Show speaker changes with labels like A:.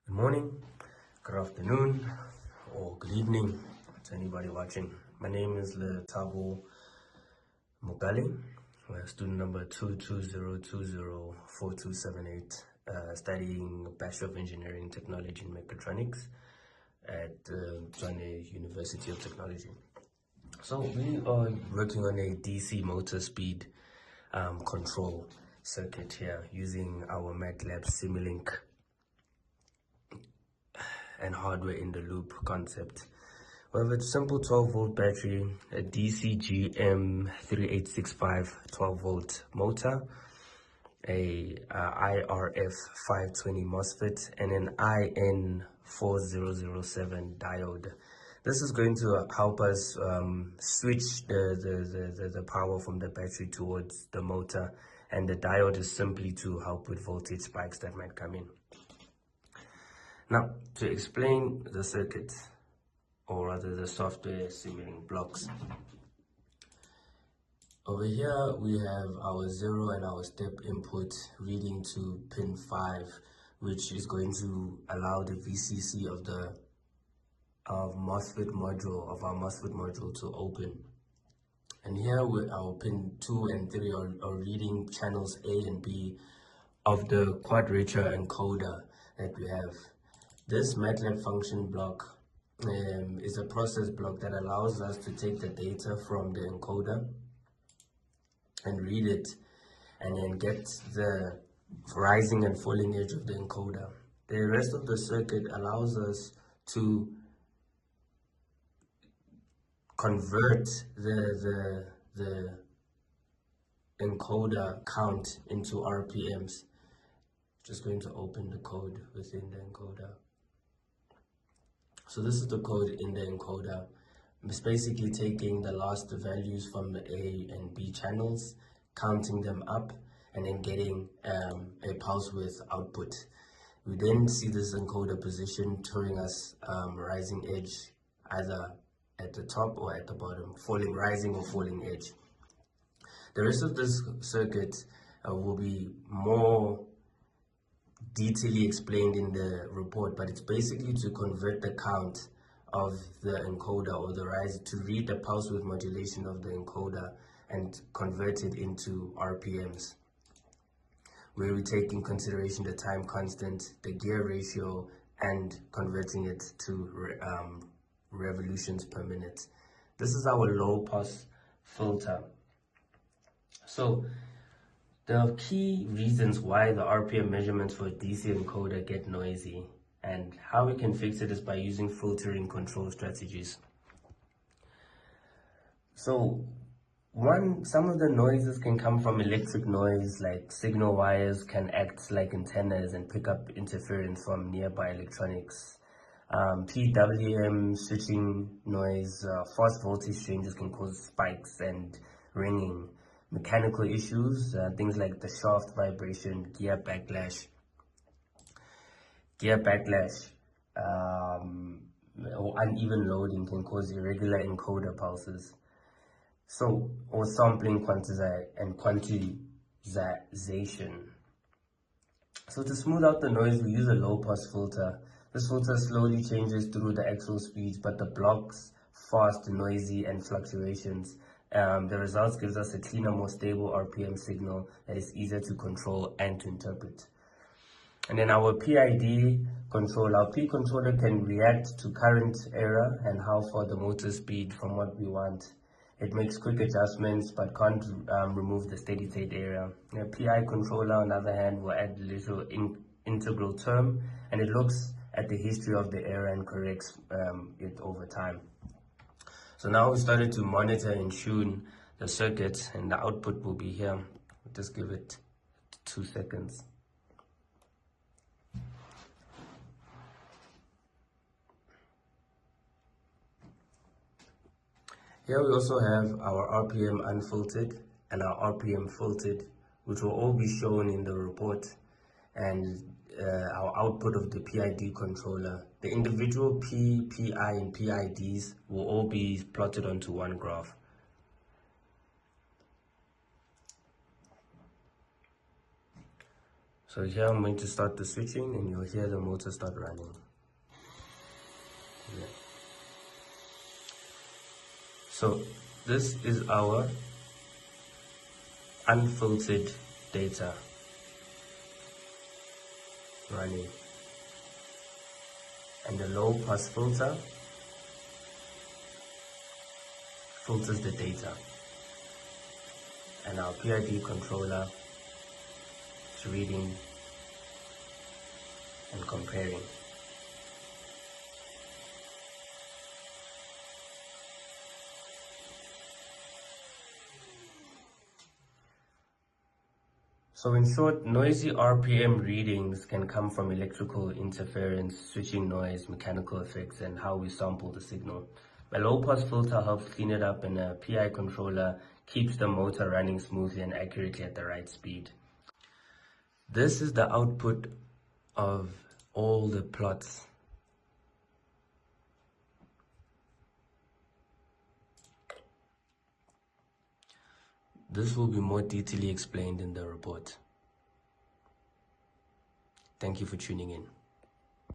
A: Good morning, good afternoon, or good evening to anybody watching. My name is Mokale Ln, student number 220204278, studying Bachelor of Engineering Technology and Mechatronics at Tshwane University of Technology. So we are working on a DC motor speed control circuit here using our MATLAB Simulink and hardware in the loop concept. We have a simple 12-volt battery, a DCGM3865 12-volt motor, a IRF 520 MOSFET, and an IN4007 diode. This is going to help us switch the power from the battery towards the motor, and the diode is simply to help with voltage spikes that might come in. Now, to explain the circuit, or rather the software Simulink blocks. Over here, we have our 0 and our step input reading to pin 5, which is going to allow the VCC of the MOSFET module to open. And here with our pin 2 and 3 are reading channels A and B of the quadrature encoder that we have. This MATLAB function block is a process block that allows us to take the data from the encoder and read it, and then get the rising and falling edge of the encoder. The rest of the circuit allows us to convert the encoder count into RPMs. Just going to open the code within the encoder. So this is the code in the encoder. It's basically taking the last values from the A and B channels, counting them up, and then getting a pulse width output. We then see this encoder position telling us rising edge either at the top or at the bottom, rising or falling edge. The rest of this circuit will be more detailedly explained in the report, but it's basically to convert the count of the encoder or the rise, to read the pulse width modulation of the encoder and convert it into RPMs, where we take in consideration the time constant, the gear ratio, and converting it to revolutions per minute. This is our low pass filter. So the key reasons why the RPM measurements for a DC encoder get noisy, and how we can fix it, is by using filtering control strategies. So some of the noises can come from electric noise, like signal wires can act like antennas and pick up interference from nearby electronics. PWM switching noise, fast voltage changes can cause spikes and ringing. Mechanical issues, things like the shaft vibration, gear backlash, or uneven loading can cause irregular encoder pulses. So, or sampling quantization. So to smooth out the noise, we use a low pass filter. This filter slowly changes through the actual speeds, but the blocks fast, noisy, and fluctuations. The results gives us a cleaner, more stable RPM signal that is easier to control and to interpret. And then our PID control, our P controller can react to current error and how far the motor speed from what we want. It makes quick adjustments but can't remove the steady state error. The PI controller, on the other hand, will add a little integral term, and it looks at the history of the error and corrects it over time. So now we started to monitor and tune the circuit, and the output will be here. We'll just give it 2 seconds. Here we also have our RPM unfiltered and our RPM filtered, which will all be shown in the report, and our output of the PID controller. The individual P, PI, and PIDs will all be plotted onto one graph. So here I'm going to start the switching and you'll hear the motor start running. Yeah. So this is our unfiltered data running, and the low pass filter filters the data, and our PID controller is reading and comparing. So in short, noisy RPM readings can come from electrical interference, switching noise, mechanical effects, and how we sample the signal. A low-pass filter helps clean it up, and a PI controller keeps the motor running smoothly and accurately at the right speed. This is the output of all the plots. This will be more detailedly explained in the report. Thank you for tuning in.